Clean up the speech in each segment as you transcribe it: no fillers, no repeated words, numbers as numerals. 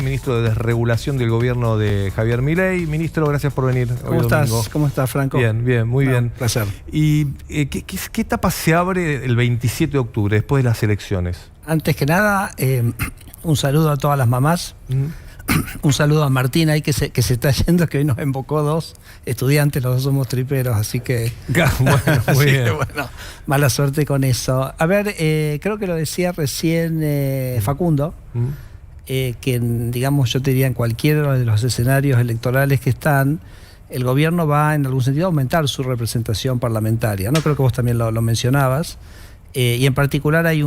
el ministro de Desregulación del gobierno de Javier Milei. Ministro, gracias por venir. ¿Cómo estás? ¿Cómo estás, Franco? Bien, bien, muy bien. Placer. ¿Y qué etapa se abre el 27 de octubre, después de las elecciones? Antes que nada, un saludo a todas las mamás. Un saludo a Martín ahí que se está yendo, que hoy nos embocó 2 estudiantes, los 2 somos triperos, así que... Bueno, muy bien. Que, bueno, mala suerte con eso. A ver, creo que lo decía recién Facundo, que digamos, yo te diría, en cualquiera de los escenarios electorales que están, el gobierno va en algún sentido a aumentar su representación parlamentaria, ¿no? Creo que vos también lo mencionabas. Y en particular hay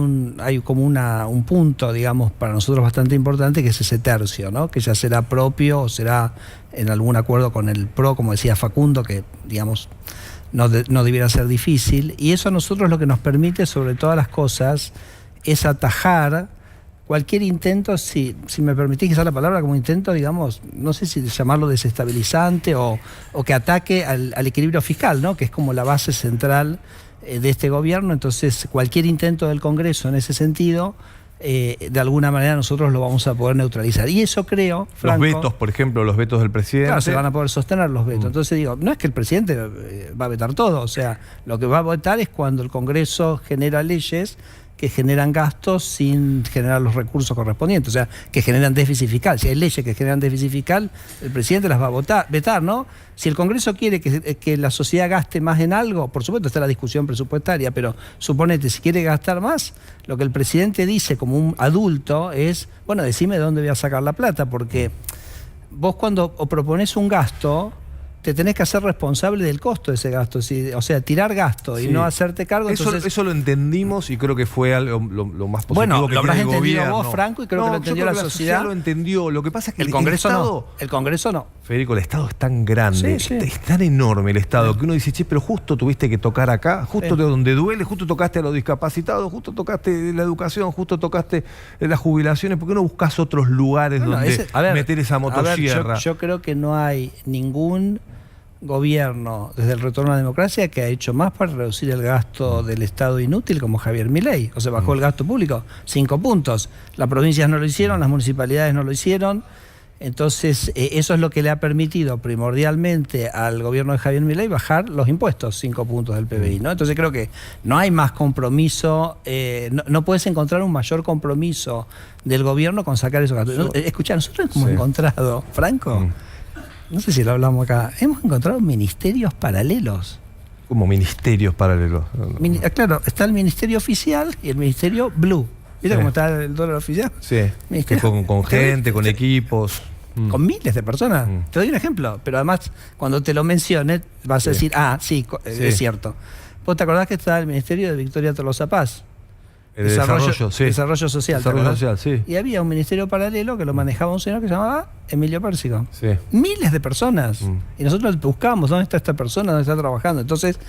como un punto, digamos, para nosotros bastante importante, que es ese tercio, ¿no? Que ya será propio o será en algún acuerdo con el PRO, como decía Facundo, que, digamos, no debiera ser difícil. Y eso a nosotros lo que nos permite, sobre todas las cosas, es atajar cualquier intento, si me permitís usar la palabra como intento, digamos, no sé si llamarlo desestabilizante o que ataque al equilibrio fiscal, ¿no? Que es como la base central de este gobierno. Entonces cualquier intento del Congreso en ese sentido, de alguna manera nosotros lo vamos a poder neutralizar. Y eso creo, Franco, los vetos, por ejemplo, los vetos del presidente. Claro, se van a poder sostener los vetos. Entonces digo, no es que el presidente va a vetar todo, o sea, lo que va a vetar es cuando el Congreso genera leyes que generan gastos sin generar los recursos correspondientes, o sea, que generan déficit fiscal. Si hay leyes que generan déficit fiscal, el presidente las va a vetar, ¿no? Si el Congreso quiere que la sociedad gaste más en algo, por supuesto está la discusión presupuestaria, pero suponete, si quiere gastar más, lo que el presidente dice como un adulto es, bueno, decime de dónde voy a sacar la plata, porque vos cuando propones un gasto, te tenés que hacer responsable del costo de ese gasto, o sea, tirar gasto y no hacerte cargo. Eso lo entendimos y creo que fue algo, lo más positivo. Bueno, que lo habrás tiene el entendido gobierno. vos, Franco, y creo que lo entendió la sociedad. Lo entendió. Lo que pasa es que el Congreso Estado, no. El Congreso no. Federico, el Estado es tan grande, es tan enorme el Estado, que uno dice, che, pero justo tuviste que tocar acá, justo de donde duele, justo tocaste a los discapacitados, justo tocaste la educación, justo tocaste las jubilaciones, ¿por qué no buscas otros lugares donde meter esa motosierra? Yo creo que no hay ningún gobierno desde el retorno a la democracia que ha hecho más para reducir el gasto del Estado inútil como Javier Milei. O sea, bajó el gasto público 5 puntos. Las provincias no lo hicieron, las municipalidades no lo hicieron. Entonces, eso es lo que le ha permitido primordialmente al gobierno de Javier Milei bajar los impuestos 5 puntos del PBI, ¿no? Entonces creo que no hay más compromiso, no puedes encontrar un mayor compromiso del gobierno con sacar esos gastos. Escuchá, nosotros hemos encontrado, Franco, no sé si lo hablamos acá, hemos encontrado ministerios paralelos. ¿Cómo ministerios paralelos? Claro, está el ministerio oficial y el ministerio blue. ¿Viste cómo está el dólar oficial? Sí, que con gente, con equipos. Con miles de personas. Te doy un ejemplo, pero además cuando te lo mencione vas a decir, es cierto. ¿Vos te acordás que está el ministerio de Victoria Tolosa Paz? Desarrollo social. Desarrollo social, sí. Y había un ministerio paralelo que lo manejaba un señor que se llamaba Emilio Pérsico. Sí. Miles de personas. Y nosotros buscábamos dónde está esta persona, dónde está trabajando. Entonces,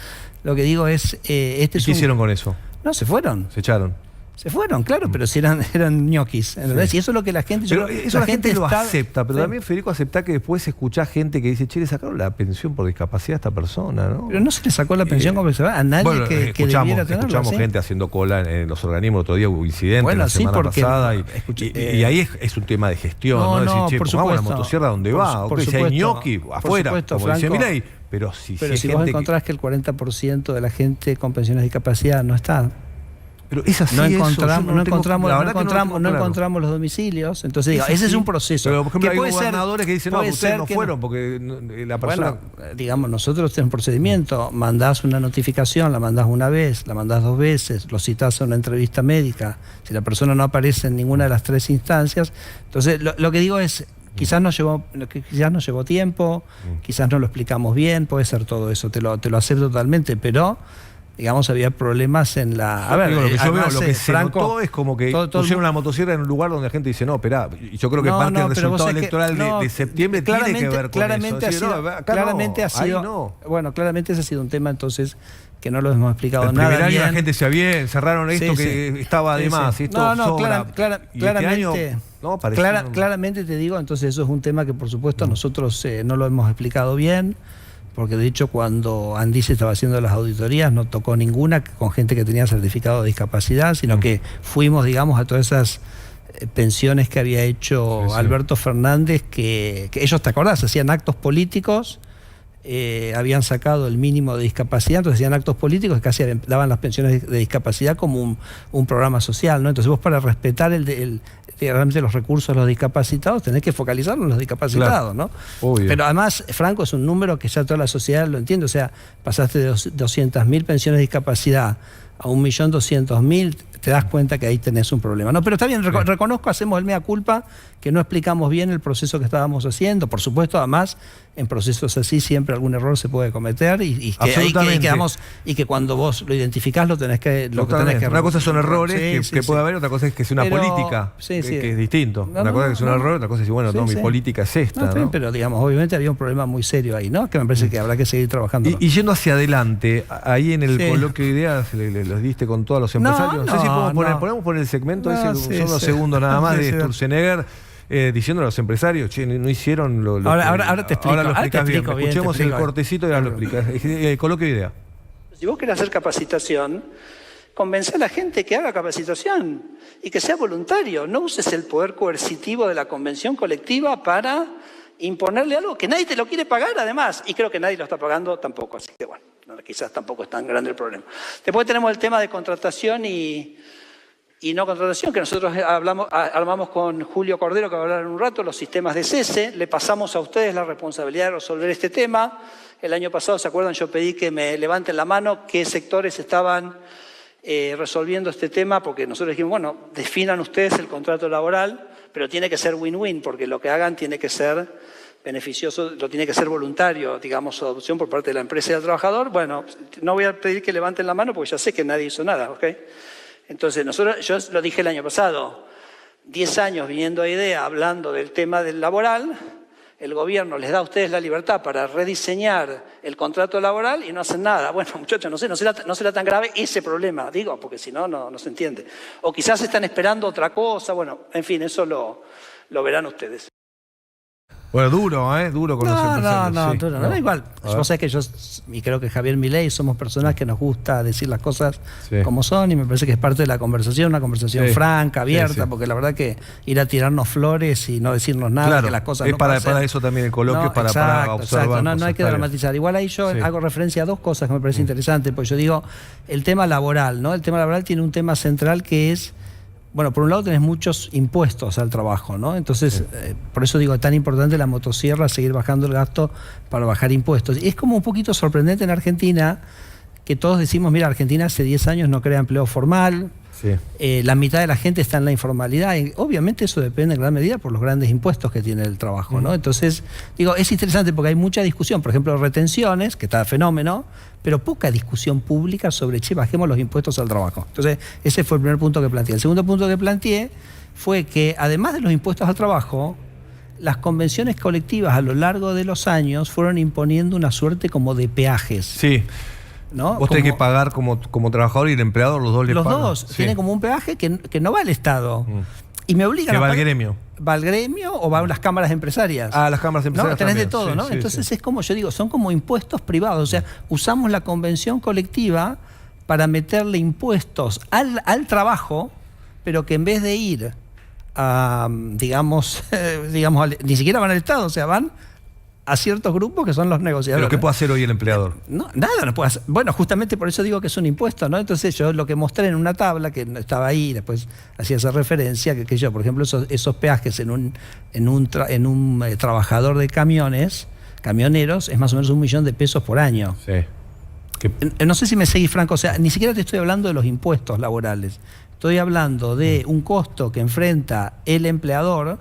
lo que digo es... ¿Qué hicieron con eso? No, se fueron. Se echaron. Se fueron, claro, pero si eran ñoquis, ¿entendés? Y eso es lo que la gente... Pero eso la gente lo acepta, pero también Federico acepta que después escucha gente que dice, che, le sacaron la pensión por discapacidad a esta persona, ¿no? Pero no se le sacó la pensión como se va a nadie que debiera tenerlo. Escuchamos gente haciendo cola en los organismos, otro día hubo incidentes la semana pasada, y ahí es un tema de gestión, ¿no? Decir, che, pongamos la motosierra donde va, si hay ñoqui, afuera, como dice Milei, pero si vos encontrás que el 40% de la gente con pensiones de discapacidad no está... Pero es así, no encontramos los domicilios. Entonces digo, ese es un proceso. Pero por ejemplo hay gobernadores que dicen, no, ustedes no fueron porque la persona... Bueno, digamos, nosotros tenemos un procedimiento, mandás una notificación, la mandás una vez, la mandás 2 veces, lo citás a una entrevista médica, si la persona no aparece en ninguna de las 3 instancias. Entonces lo que digo es, quizás nos llevó tiempo, quizás no lo explicamos bien, puede ser todo eso, te lo acepto totalmente, pero... digamos, había problemas en la... A ver, lo que yo veo, lo que se notó es como que pusieron una motosierra en un lugar donde la gente dice, no, esperá, y yo creo que parte del resultado electoral de septiembre tiene que ver con eso. Claramente ese ha sido un tema, entonces, que no lo hemos explicado nada bien. El primer año la gente decía, bien, cerraron esto que estaba de más, esto sobra. Claramente te digo, entonces eso es un tema que, por supuesto, nosotros no lo hemos explicado bien, porque de hecho cuando Andice estaba haciendo las auditorías no tocó ninguna con gente que tenía certificado de discapacidad, sino que fuimos, digamos, a todas esas pensiones que había hecho Alberto Fernández, que ellos, ¿te acordás? Hacían actos políticos, habían sacado el mínimo de discapacidad, entonces hacían actos políticos que casi daban las pensiones de discapacidad como un programa social, ¿no? Entonces vos, para respetar realmente los recursos de los discapacitados, tenés que focalizarlo en los discapacitados, ¿no? Obvio. Pero además, Franco, es un número que ya toda la sociedad lo entiende, o sea, pasaste de 200.000 pensiones de discapacidad a 1.200.000, te das cuenta que ahí tenés un problema. No, pero está bien, reconozco, hacemos el mea culpa, que no explicamos bien el proceso que estábamos haciendo. Por supuesto, además, en procesos así siempre algún error se puede cometer y que cuando vos lo identificás lo tenés que Una cosa son errores que puede haber, otra cosa es que sea una política, que es distinto. Una cosa es que es un error, otra cosa es decir, bueno, mi política es esta. ¿no? Pero digamos, obviamente había un problema muy serio ahí, ¿no? Que me parece que habrá que seguir trabajando. Y yendo hacia adelante, ahí en el coloquio de ideas los diste con todos los empresarios. No sé si podemos poner el segmento ese, son unos segundos nada más de Sturzenegger. Diciendo a los empresarios, che, no hicieron lo ahora te explico. Ahora lo explicás bien. Escuchemos el cortecito y ahora lo explicás. Coloquio de idea. Si vos querés hacer capacitación, convence a la gente que haga capacitación y que sea voluntario. No uses el poder coercitivo de la convención colectiva para imponerle algo que nadie te lo quiere pagar, además. Y creo que nadie lo está pagando tampoco. Así que bueno, quizás tampoco es tan grande el problema. Después tenemos el tema de contratación y no contratación, que nosotros armamos con Julio Cordero, que va a hablar en un rato, los sistemas de cese. Le pasamos a ustedes la responsabilidad de resolver este tema. El año pasado, ¿se acuerdan? Yo pedí que me levanten la mano qué sectores estaban resolviendo este tema, porque nosotros dijimos, bueno, definan ustedes el contrato laboral, pero tiene que ser win-win, porque lo que hagan tiene que ser beneficioso, lo tiene que ser voluntario, digamos, su adopción por parte de la empresa y del trabajador. Bueno, no voy a pedir que levanten la mano, porque ya sé que nadie hizo nada, ¿ok? Entonces, yo lo dije el año pasado, 10 años viniendo a IDEA hablando del tema del laboral, el gobierno les da a ustedes la libertad para rediseñar el contrato laboral y no hacen nada. Bueno, muchachos, no será tan grave ese problema, digo, porque si no, no se entiende. O quizás están esperando otra cosa, bueno, en fin, eso lo verán ustedes. Bueno, duro con los empresarios. Duro. No, igual. Vos sabés que yo, y creo que Javier Milei, somos personas que nos gusta decir las cosas como son, y me parece que es parte de la conversación, una conversación franca, abierta, porque la verdad que ir a tirarnos flores y no decirnos nada, que las cosas no pasen. Para eso también el coloquio, para observar. Exacto. No hay que dramatizar. Igual ahí yo hago referencia a dos cosas que me parece interesante, porque yo digo, el tema laboral, ¿no? El tema laboral tiene un tema central que es, bueno, por un lado tenés muchos impuestos al trabajo, ¿no? Entonces, por eso digo, tan importante la motosierra, seguir bajando el gasto para bajar impuestos. Y es como un poquito sorprendente en Argentina que todos decimos, mira, Argentina hace 10 años no crea empleo formal, la mitad de la gente está en la informalidad, y obviamente eso depende en gran medida por los grandes impuestos que tiene el trabajo, ¿no? Entonces, digo, es interesante porque hay mucha discusión, por ejemplo, retenciones, que está fenómeno, pero poca discusión pública sobre, bajemos los impuestos al trabajo. Entonces, ese fue el primer punto que planteé. El segundo punto que planteé fue que, además de los impuestos al trabajo, las convenciones colectivas a lo largo de los años fueron imponiendo una suerte como de peajes. Sí. ¿No? Vos tenés que pagar como trabajador y el empleador, los dos le pagan. Los dos tienen como un peaje que no va al Estado. Y me obligan a pagar. ¿Va al gremio? ¿Va al gremio o va a las cámaras empresarias? Ah, las cámaras empresarias. No, tenés también. de todo, ¿no? Entonces es como yo digo, son como impuestos privados. O sea, usamos la convención colectiva para meterle impuestos al trabajo, pero que en vez de ir a, digamos, ni siquiera van al Estado, o sea, van a ciertos grupos que son los negociadores. ¿Pero qué puede hacer hoy el empleador? No, nada no puede hacer. Bueno, justamente por eso digo que es un impuesto, ¿no? Entonces yo lo que mostré en una tabla, que estaba ahí, después hacía esa referencia, que yo, por ejemplo, esos peajes en un trabajador de camioneros, es más o menos 1 millón de pesos por año. Sí. No sé si me seguís, Franco, o sea, ni siquiera te estoy hablando de los impuestos laborales. Estoy hablando de un costo que enfrenta el empleador,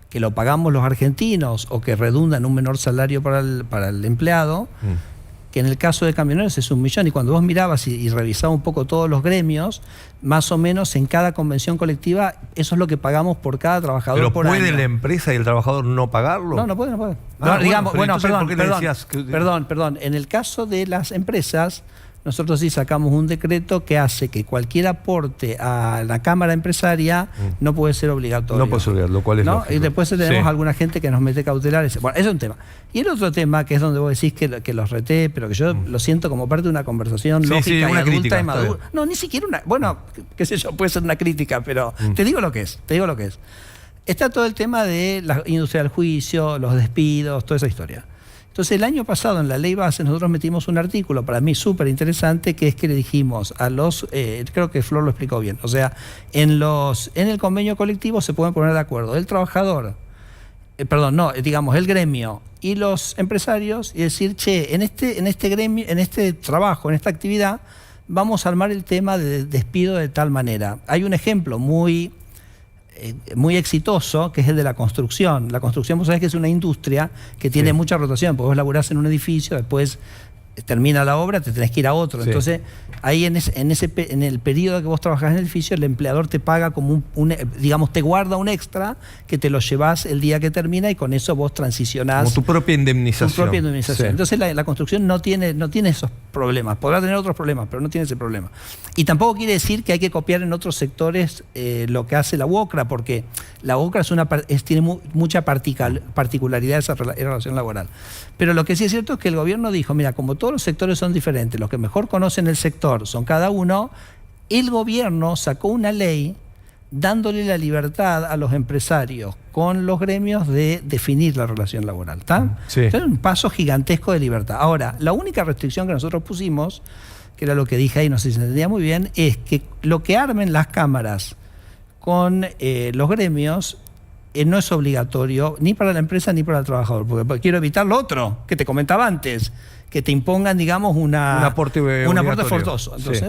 que lo pagamos los argentinos o que redunda en un menor salario para el empleado, que en el caso de camioneros es 1 millón. Y cuando vos mirabas y revisabas un poco todos los gremios, más o menos en cada convención colectiva, eso es lo que pagamos por cada trabajador por año. ¿Pero puede la empresa y el trabajador no pagarlo? No puede. Perdón. En el caso de las empresas, nosotros sí sacamos un decreto que hace que cualquier aporte a la Cámara Empresaria no puede ser obligatorio. No puede ser obligatorio, lo cual es lógico. Y después tenemos alguna gente que nos mete cautelares. Bueno, eso es un tema. Y el otro tema, que es donde vos decís que los reté, pero que yo lo siento como parte de una conversación lógica y adulta y madura. No, ni siquiera una... Bueno, qué sé yo, puede ser una crítica, pero te digo lo que es, Está todo el tema de la industria del juicio, los despidos, toda esa historia. Entonces, el año pasado, en la ley base, nosotros metimos un artículo, para mí súper interesante, que es que le dijimos a los, creo que Flor lo explicó bien, o sea, en el convenio colectivo se pueden poner de acuerdo el trabajador, el gremio y los empresarios, y decir, che, en este gremio, en este trabajo, en esta actividad, vamos a armar el tema de despido de tal manera. Hay un ejemplo muy exitoso, que es el de la construcción. La construcción, vos sabés que es una industria que tiene mucha rotación, porque vos laburás en un edificio, después termina la obra, te tenés que ir a otro. Entonces, ahí en el periodo que vos trabajás en el edificio, el empleador te paga como digamos, te guarda un extra que te lo llevas el día que termina y con eso vos transicionás. Como tu propia indemnización. Entonces, la construcción no tiene esos problemas. Podrá tener otros problemas, pero no tiene ese problema. Y tampoco quiere decir que hay que copiar en otros sectores lo que hace la UOCRA, porque la UOCRA tiene mucha particularidad esa relación laboral. Pero lo que sí es cierto es que el gobierno dijo, mira, como todos los sectores son diferentes, los que mejor conocen el sector son cada uno, el gobierno sacó una ley dándole la libertad a los empresarios con los gremios de definir la relación laboral. ¿Está? Sí. Entonces, un paso gigantesco de libertad. Ahora, la única restricción que nosotros pusimos, que era lo que dije ahí, no sé si se entendía muy bien, es que lo que armen las cámaras con los gremios no es obligatorio ni para la empresa ni para el trabajador, porque quiero evitar lo otro que te comentaba antes, que te impongan, digamos, un aporte forzoso. Entonces,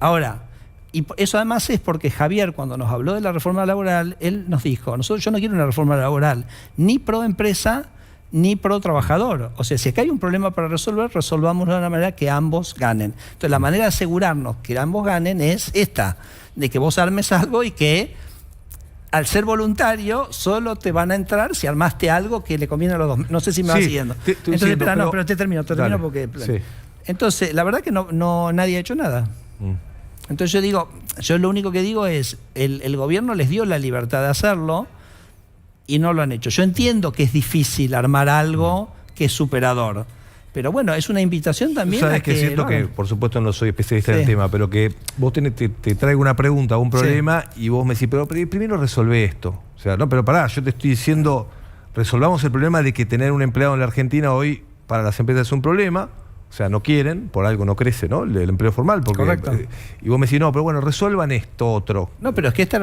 ahora, y eso además es porque Javier, cuando nos habló de la reforma laboral, él nos dijo, yo no quiero una reforma laboral ni pro empresa ni pro trabajador. O sea, si acá hay un problema para resolver, resolvámoslo de una manera que ambos ganen. Entonces, la manera de asegurarnos que ambos ganen es esta, de que vos armes algo y que al ser voluntario, solo te van a entrar si armaste algo que le conviene a los dos. No sé si me vas siguiendo. Entonces, pero te termino porque... Sí. Entonces, la verdad que nadie ha hecho nada. Entonces yo lo único que digo es, el gobierno les dio la libertad de hacerlo y no lo han hecho. Yo entiendo que es difícil armar algo que es superador. Pero bueno, es una invitación también a que... siento que, por supuesto, no soy especialista en el tema, pero que vos te traigo una pregunta, un problema, y vos me decís, pero primero resolvé esto. O sea, no, pero pará, yo te estoy diciendo, resolvamos el problema de que tener un empleado en la Argentina hoy para las empresas es un problema. O sea, no quieren, por algo no crece, ¿no? El empleo formal. Porque, correcto. Y vos me decís, no, pero bueno, resuelvan esto otro. No, pero es que esta es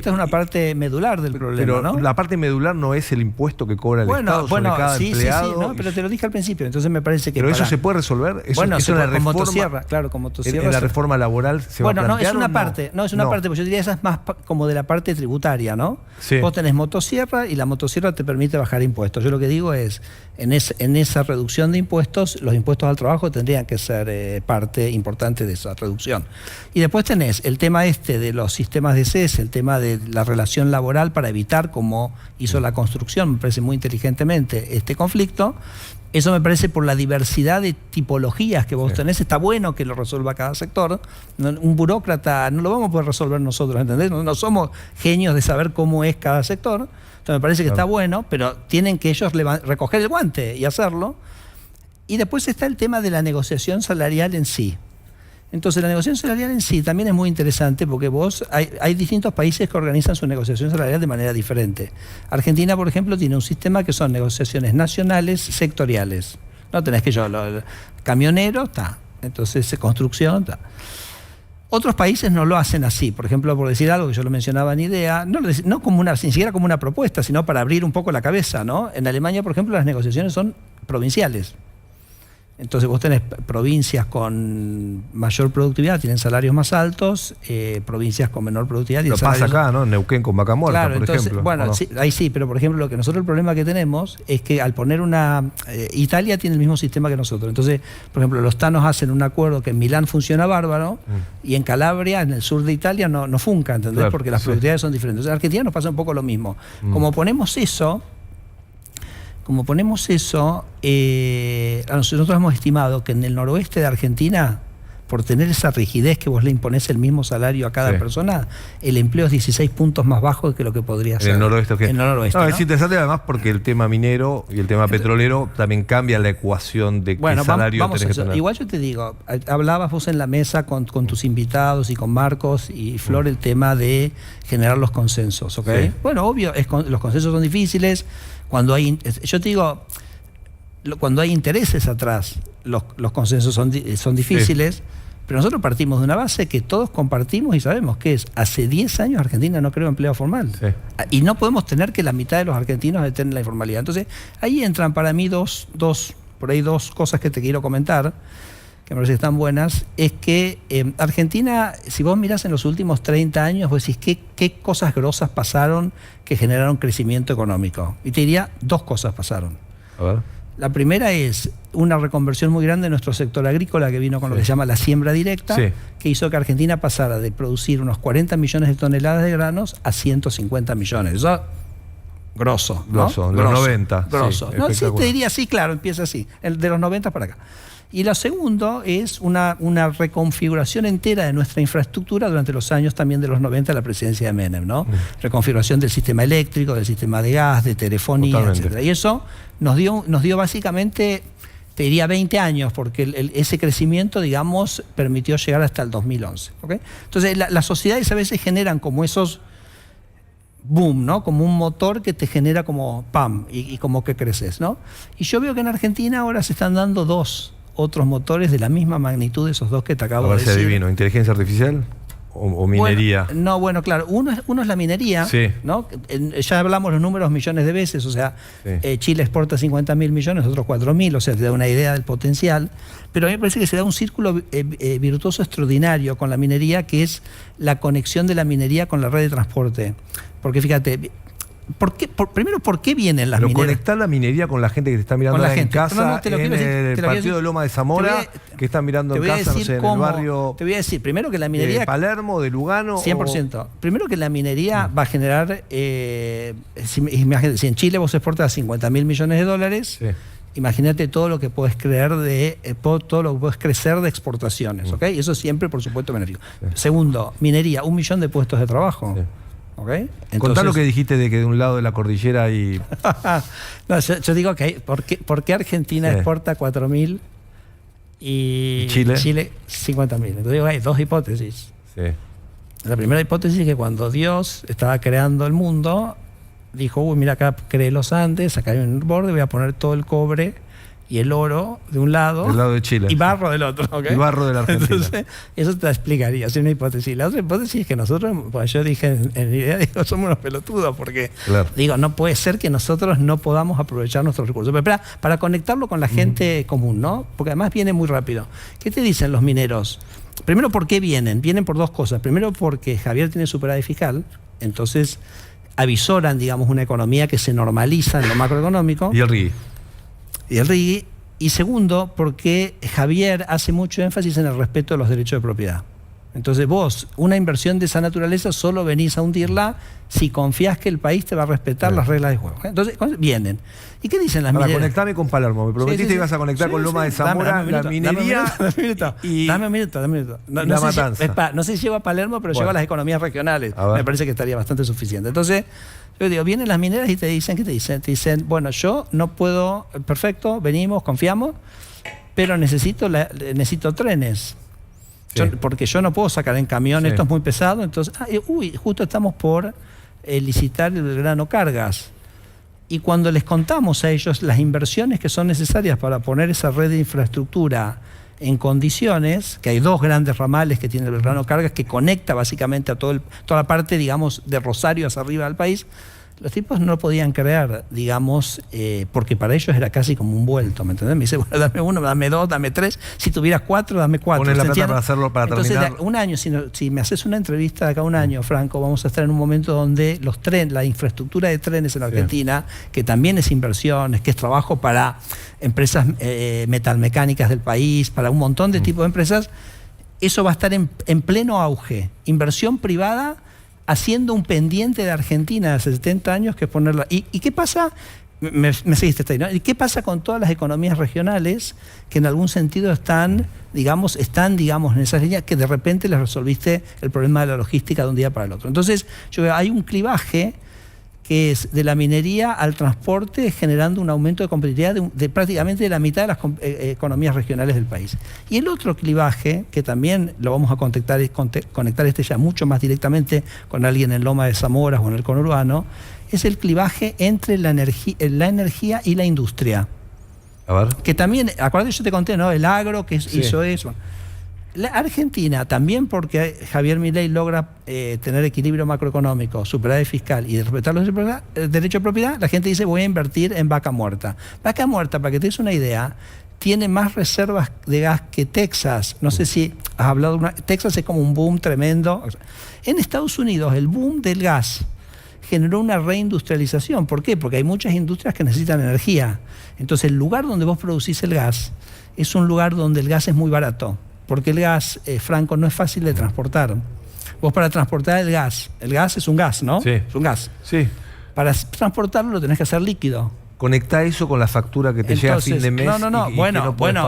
una parte medular del problema, pero ¿no? La parte medular no es el impuesto que cobra el Estado sobre cada empleado. Sí, no, pero te lo dije al principio, entonces me parece que... Pero eso se puede resolver. Eso, bueno, eso con motosierra, claro, con motosierra. En la reforma laboral se va a plantear. Bueno, es una parte, porque yo diría esa es más como de la parte tributaria, ¿no? Sí. Vos tenés motosierra y la motosierra te permite bajar impuestos. Yo lo que digo es, en esa reducción de impuestos, los impuestos al trabajo tendrían que ser parte importante de esa reducción. Y después tenés el tema de los sistemas de CES, el tema de la relación laboral para evitar, como hizo la construcción, me parece muy inteligentemente, este conflicto. Eso me parece, por la diversidad de tipologías que vos tenés, está bueno que lo resuelva cada sector. Un burócrata no lo vamos a poder resolver nosotros, ¿entendés? No somos genios de saber cómo es cada sector. Entonces me parece que está bueno, pero tienen que ellos recoger el guante y hacerlo. Y después está el tema de la negociación salarial en sí. Entonces, la negociación salarial en sí también es muy interesante, porque hay distintos países que organizan su negociación salarial de manera diferente. Argentina, por ejemplo, tiene un sistema que son negociaciones nacionales sectoriales. No tenés que camionero, está. Entonces, construcción, está. Otros países no lo hacen así. Por ejemplo, por decir algo que yo lo mencionaba en IDEA, no como ni siquiera como una propuesta, sino para abrir un poco la cabeza, ¿no? En Alemania, por ejemplo, las negociaciones son provinciales. Entonces vos tenés provincias con mayor productividad, tienen salarios más altos, provincias con menor productividad tienen salarios... Lo pasa acá, ¿no? Neuquén con Vaca Muerta, por ejemplo. Bueno, sí, ahí sí, pero por ejemplo, el problema que tenemos es que al poner Italia tiene el mismo sistema que nosotros. Entonces, por ejemplo, los tanos hacen un acuerdo que en Milán funciona bárbaro y en Calabria, en el sur de Italia, no funca, ¿entendés? Claro, porque las productividades son diferentes. Entonces, en Argentina nos pasa un poco lo mismo. Como ponemos eso, nosotros hemos estimado que en el noroeste de Argentina por tener esa rigidez que vos le imponés el mismo salario a cada persona, el empleo es 16 puntos más bajo que lo que podría ser. ¿En el noroeste o qué? En el noroeste, no, ¿no? Es interesante además porque el tema minero y el tema petrolero también cambia la ecuación de qué salario vamos tenés que tener. Igual yo te digo, hablabas vos en la mesa con tus invitados y con Marcos y Flor el tema de generar los consensos, ¿ok? Sí. Bueno, obvio, los consensos son difíciles. Yo te digo, cuando hay intereses atrás, los consensos son difíciles. Sí. Pero nosotros partimos de una base que todos compartimos y sabemos que es, hace 10 años Argentina no creó empleo formal. Sí. Y no podemos tener que la mitad de los argentinos estén en la informalidad. Entonces, ahí entran para mí dos cosas que te quiero comentar, que me parece que están buenas. Es que Argentina, si vos mirás en los últimos 30 años, vos decís qué cosas grosas pasaron que generaron crecimiento económico. Y te diría, 2 cosas pasaron. A ver. La primera es una reconversión muy grande de nuestro sector agrícola que vino con lo que se llama la siembra directa, que hizo que Argentina pasara de producir unos 40 millones de toneladas de granos a 150 millones. Eso, grosso, ¿no? Grosso, los 90. Grosso. Sí, te diría, sí, claro, empieza así, de los 90 para acá. Y lo segundo es una reconfiguración entera de nuestra infraestructura durante los años también de los 90 de la presidencia de Menem, ¿no? Reconfiguración del sistema eléctrico, del sistema de gas, de telefonía, etc. Y eso nos dio básicamente, te diría 20 años, porque ese crecimiento, digamos, permitió llegar hasta el 2011. ¿Okay? Entonces, las sociedades a veces generan como esos boom, ¿no? Como un motor que te genera como pam, y como que creces, ¿no? Y yo veo que en Argentina ahora se están dando otros motores de la misma magnitud de esos 2 que te acabo de decir. Adivino, ¿inteligencia artificial o minería? Bueno, no, bueno, claro, uno es la minería, ¿no? Ya hablamos los números millones de veces, o sea, Chile exporta 50.000 millones, nosotros 4.000, o sea, te da una idea del potencial, pero a mí me parece que se da un círculo virtuoso extraordinario con la minería, que es la conexión de la minería con la red de transporte. Porque fíjate, primero, ¿por qué vienen las mineras? Conectar la minería con la gente que te está mirando en casa, en el partido de Loma de Zamora, que están mirando en casa, no sé, en el barrio. Te voy a decir, primero que la minería. De Palermo, de Lugano. 100%. Primero que la minería va a generar. Si en Chile vos exportas 50.000 millones de dólares. Imagínate todo lo que puedes crecer de exportaciones, ¿ok? Y eso siempre, por supuesto, beneficio. Segundo, minería, 1 millón de puestos de trabajo. ¿Okay? Entonces, contá lo que dijiste de que de un lado de la cordillera hay... No, yo digo que ¿por qué Argentina exporta 4.000 y Chile 50.000? Entonces digo, hay 2 hipótesis. La primera hipótesis es que cuando Dios estaba creando el mundo, dijo, uy, mira, acá creé los Andes, acá hay un borde, voy a poner todo el cobre y el oro de un lado, del lado de Chile, y barro del otro, ¿okay? Y barro de la Argentina. Entonces, eso te explicaría, es una hipótesis. La otra hipótesis es que nosotros, pues yo dije en idea, digo, somos unos pelotudos, porque digo, no puede ser que nosotros no podamos aprovechar nuestros recursos. Pero para conectarlo con la gente común, ¿no? Porque además viene muy rápido. ¿Qué te dicen los mineros? Primero, ¿por qué vienen? Vienen por 2 cosas. Primero, porque Javier tiene superávit fiscal, entonces avisoran, digamos, una economía que se normaliza en lo macroeconómico. Y el RIGI. Y segundo, porque Javier hace mucho énfasis en el respeto de los derechos de propiedad. Entonces vos, una inversión de esa naturaleza, solo venís a hundirla si confías que el país te va a respetar las reglas de juego. Entonces vienen. ¿Y qué dicen las mineras? Conectame con Palermo. Me prometiste que ibas a conectar con Loma de Zamora, la minería Dame un minuto. La matanza. No sé si lleva a Palermo, pero lleva a las economías regionales. Me parece que estaría bastante suficiente. Entonces, yo digo, vienen las mineras y te dicen, ¿qué te dicen? Te dicen, bueno, yo no puedo, perfecto, venimos, confiamos, pero necesito trenes. Porque yo no puedo sacar en camión, esto es muy pesado, entonces, justo estamos por licitar el grano cargas. Y cuando les contamos a ellos las inversiones que son necesarias para poner esa red de infraestructura en condiciones, que hay 2 grandes ramales que tiene el grano cargas, que conecta básicamente a toda la parte, digamos, de Rosario hacia arriba del país, los tipos no lo podían creer, digamos, porque para ellos era casi como un vuelto, ¿me entendés? Me dice, bueno, dame 1, dame 2, dame 3, si tuvieras 4, dame 4. Pones la plata para hacerlo, para terminar. Entonces, un año, si me haces una entrevista de acá a un año, Franco, vamos a estar en un momento donde la infraestructura de trenes en Argentina, que también es inversiones, que es trabajo para empresas metalmecánicas del país, para un montón de tipos de empresas, eso va a estar en pleno auge. Inversión privada haciendo un pendiente de Argentina de hace 70 años, que es ponerla. ¿Y qué pasa? Me seguiste hasta ahí, ¿no? ¿Y qué pasa con todas las economías regionales que en algún sentido están, digamos, en esas líneas que de repente les resolviste el problema de la logística de un día para el otro? Entonces, yo veo, hay un clivaje que es de la minería al transporte, generando un aumento de competitividad de prácticamente de la mitad de las economías regionales del país. Y el otro clivaje, que también lo vamos a conectar ya mucho más directamente con alguien en Loma de Zamora o en el conurbano, es el clivaje entre la energía y la industria. A ver. Que también, acuérdate, yo te conté, ¿no? El agro que hizo eso. La Argentina, también porque Javier Milei logra tener equilibrio macroeconómico, superávit fiscal y respetar los derechos de propiedad, la gente dice voy a invertir en Vaca Muerta. Vaca Muerta, para que te des una idea, tiene más reservas de gas que Texas. No sé si has hablado de Texas es como un boom tremendo. En Estados Unidos, el boom del gas generó una reindustrialización. ¿Por qué? Porque hay muchas industrias que necesitan energía. Entonces, el lugar donde vos producís el gas es un lugar donde el gas es muy barato. Porque el gas, Franco, no es fácil de transportar. Vos para transportar el gas es un gas, ¿no? Sí. Es un gas. Sí. Para transportarlo lo tenés que hacer líquido. Conectá eso con la factura que te llega a fin de mes. No. Bueno, porque...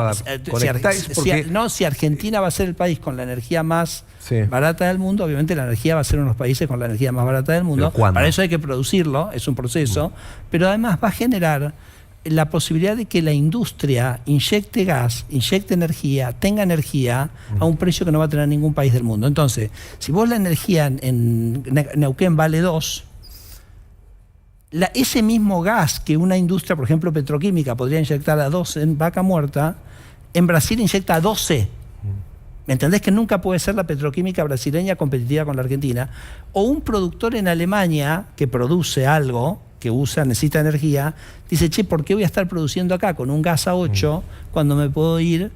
si Argentina va a ser el país con la energía más barata del mundo, obviamente la energía va a ser uno de los países con la energía más barata del mundo. Para eso hay que producirlo, es un proceso, pero además va a generar la posibilidad de que la industria inyecte gas, inyecte energía, tenga energía a un precio que no va a tener ningún país del mundo. Entonces, si vos la energía en Neuquén vale 2, ese mismo gas que una industria, por ejemplo, petroquímica, podría inyectar a 2 en Vaca Muerta, en Brasil inyecta a 12. ¿Me entendés? Que nunca puede ser la petroquímica brasileña competitiva con la Argentina. O un productor en Alemania que produce algo, que necesita energía, dice, che, ¿por qué voy a estar produciendo acá con un gas a 8 cuando me puedo ir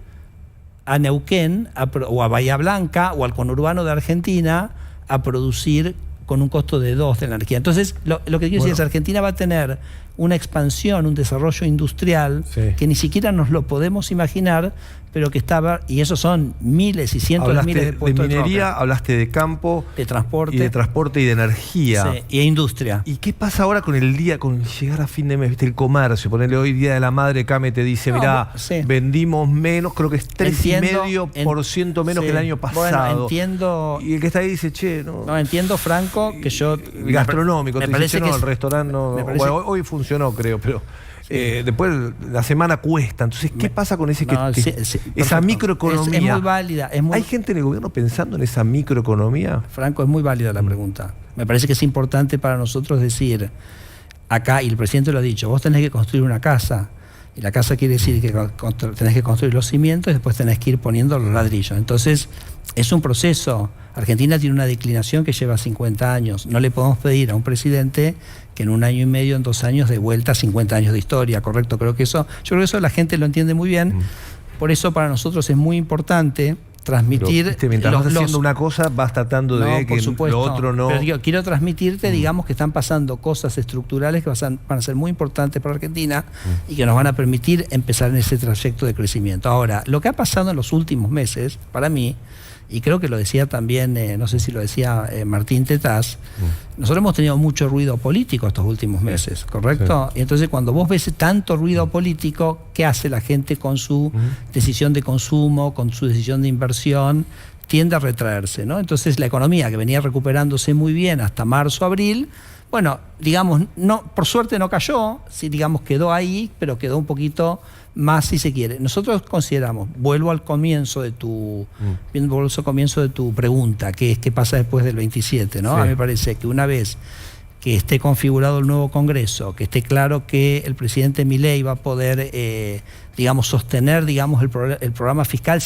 a Neuquén o a Bahía Blanca o al conurbano de Argentina a producir con un costo de 2 de la energía? Entonces, lo que quiero decir es que Argentina va a tener una expansión, un desarrollo industrial que ni siquiera nos lo podemos imaginar, pero que estaba, y esos son miles y cientos de miles de puestos de minería, de trabajo. hablaste de campo, de transporte y de energía. Sí, y de industria. ¿Y qué pasa ahora con el día, con llegar a fin de mes, viste, el comercio? Ponerle hoy Día de la Madre, Came te dice, mirá, vendimos menos, creo que es 3,5% menos que el año pasado. Bueno, entiendo. Y el que está ahí dice, che, no. No, entiendo, Franco, que yo. Gastronómico, me parece que el restaurante no. Bueno, hoy funcionó, creo, pero. Después la semana cuesta. Entonces, ¿qué pasa con esa microeconomía? Es muy válida. ¿Hay gente en el gobierno pensando en esa microeconomía? Franco, es muy válida la pregunta. Me parece que es importante para nosotros decir, acá, y el presidente lo ha dicho, vos tenés que construir una casa, y la casa quiere decir que tenés que construir los cimientos y después tenés que ir poniendo los ladrillos. Entonces, es un proceso. Argentina tiene una declinación que lleva 50 años. No le podemos pedir a un presidente que en 1 año y medio, en 2 años, de vuelta 50 años de historia, ¿correcto? Yo creo que eso la gente lo entiende muy bien. Por eso para nosotros es muy importante transmitir... Pero, mientras vas haciendo una cosa, vas tratando de que lo otro no... Pero quiero transmitirte, digamos, que están pasando cosas estructurales que van a ser muy importantes para Argentina y que nos van a permitir empezar en ese trayecto de crecimiento. Ahora, lo que ha pasado en los últimos meses, para mí, y creo que lo decía también, no sé si lo decía Martín Tetaz, nosotros hemos tenido mucho ruido político estos últimos meses, ¿correcto? Sí. Y entonces cuando vos ves tanto ruido político, ¿qué hace la gente con su decisión de consumo, con su decisión de inversión? Tiende a retraerse, ¿no? Entonces la economía, que venía recuperándose muy bien hasta marzo, abril, bueno, digamos, no, por suerte no cayó, sí, digamos, quedó ahí, pero quedó un poquito más, si se quiere. Nosotros consideramos, vuelvo al comienzo de tu pregunta, que es qué pasa después del 27, ¿no? Sí. A mí me parece que una vez que esté configurado el nuevo Congreso, que esté claro que el presidente Milei va a poder, digamos, sostener, digamos, el programa fiscal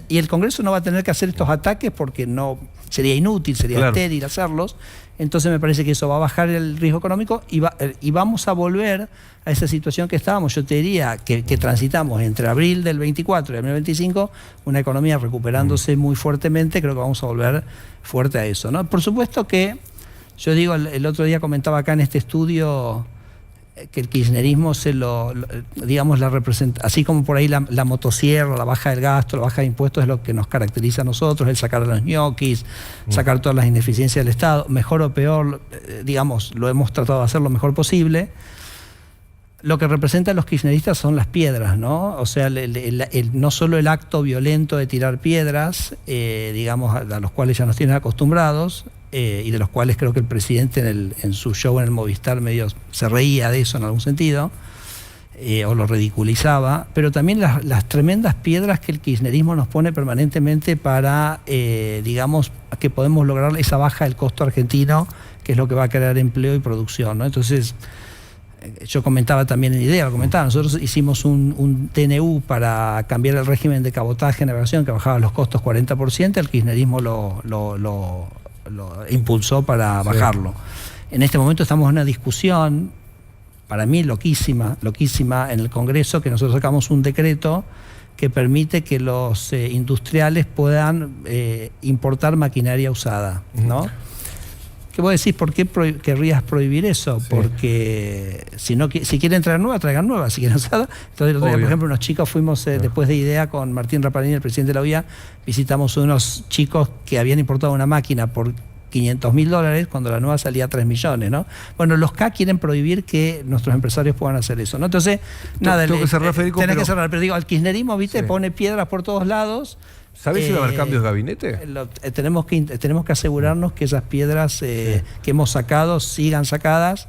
y el Congreso no va a tener que hacer estos ataques porque no sería inútil, sería estéril hacerlos. Entonces me parece que eso va a bajar el riesgo económico y vamos a volver a esa situación que estábamos. Yo te diría que transitamos entre abril del 24 y abril del 25, una economía recuperándose muy fuertemente. Creo que vamos a volver fuerte a eso, ¿no? Por supuesto que, yo digo, el otro día comentaba acá en este estudio que el kirchnerismo digamos, la representa, así como por ahí la motosierra, la baja del gasto, la baja de impuestos es lo que nos caracteriza a nosotros, el sacar a los ñoquis, sacar todas las ineficiencias del Estado, mejor o peor, digamos, lo hemos tratado de hacer lo mejor posible. Lo que representan los kirchneristas son las piedras, ¿no? O sea, no solo el acto violento de tirar piedras, digamos, a los cuales ya nos tienen acostumbrados, y de los cuales creo que el presidente en su show en el Movistar medio se reía de eso en algún sentido, o lo ridiculizaba, pero también las tremendas piedras que el kirchnerismo nos pone permanentemente para, digamos, que podemos lograr esa baja del costo argentino, que es lo que va a crear empleo y producción, ¿no? Entonces, yo comentaba también en IDEA, nosotros hicimos un TNU para cambiar el régimen de cabotaje en aviación, que bajaba los costos 40%, el kirchnerismo lo impulsó para bajarlo. En este momento estamos en una discusión, para mí loquísima en el Congreso, que nosotros sacamos un decreto que permite que los industriales puedan importar maquinaria usada, ¿no? ¿Qué vos decís? ¿Por qué querrías prohibir eso? Porque si quieren traer nueva, traigan nueva, si quieren usada. Entonces, el otro día, por ejemplo, unos chicos fuimos, después de IDEA, con Martín Raparini, el presidente de la OIA, visitamos unos chicos que habían importado una máquina por $500.000 cuando la nueva salía a 3 millones, ¿no? Bueno, los K quieren prohibir que nuestros empresarios puedan hacer eso, ¿no? Entonces, nada, tengo que cerrar, Federico, tenés que cerrar, pero digo, el kirchnerismo, ¿viste? Pone piedras por todos lados. ¿Sabés si va a haber cambios de gabinete? Tenemos que asegurarnos que esas piedras que hemos sacado sigan sacadas,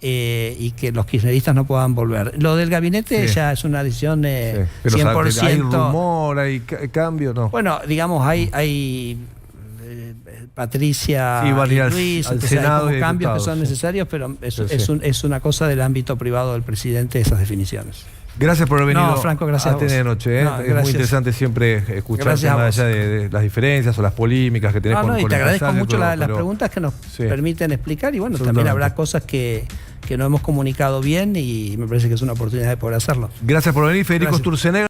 y que los kirchneristas no puedan volver. Lo del gabinete ya es una decisión pero 100%. ¿hay rumor, hay cambio? No. Bueno, digamos, hay Patricia y Luis, al Senado, hay cambios que son necesarios, pero es una cosa del ámbito privado del presidente, esas definiciones. Gracias por haber venido, Franco, gracias a TN de Noche. No, es muy interesante siempre escucharte, más allá de las diferencias o las polémicas que tenés con y te agradezco mucho todo, las preguntas que nos permiten explicar, y bueno, también habrá cosas que no hemos comunicado bien, y me parece que es una oportunidad de poder hacerlo. Gracias por venir, Federico Sturzenegger.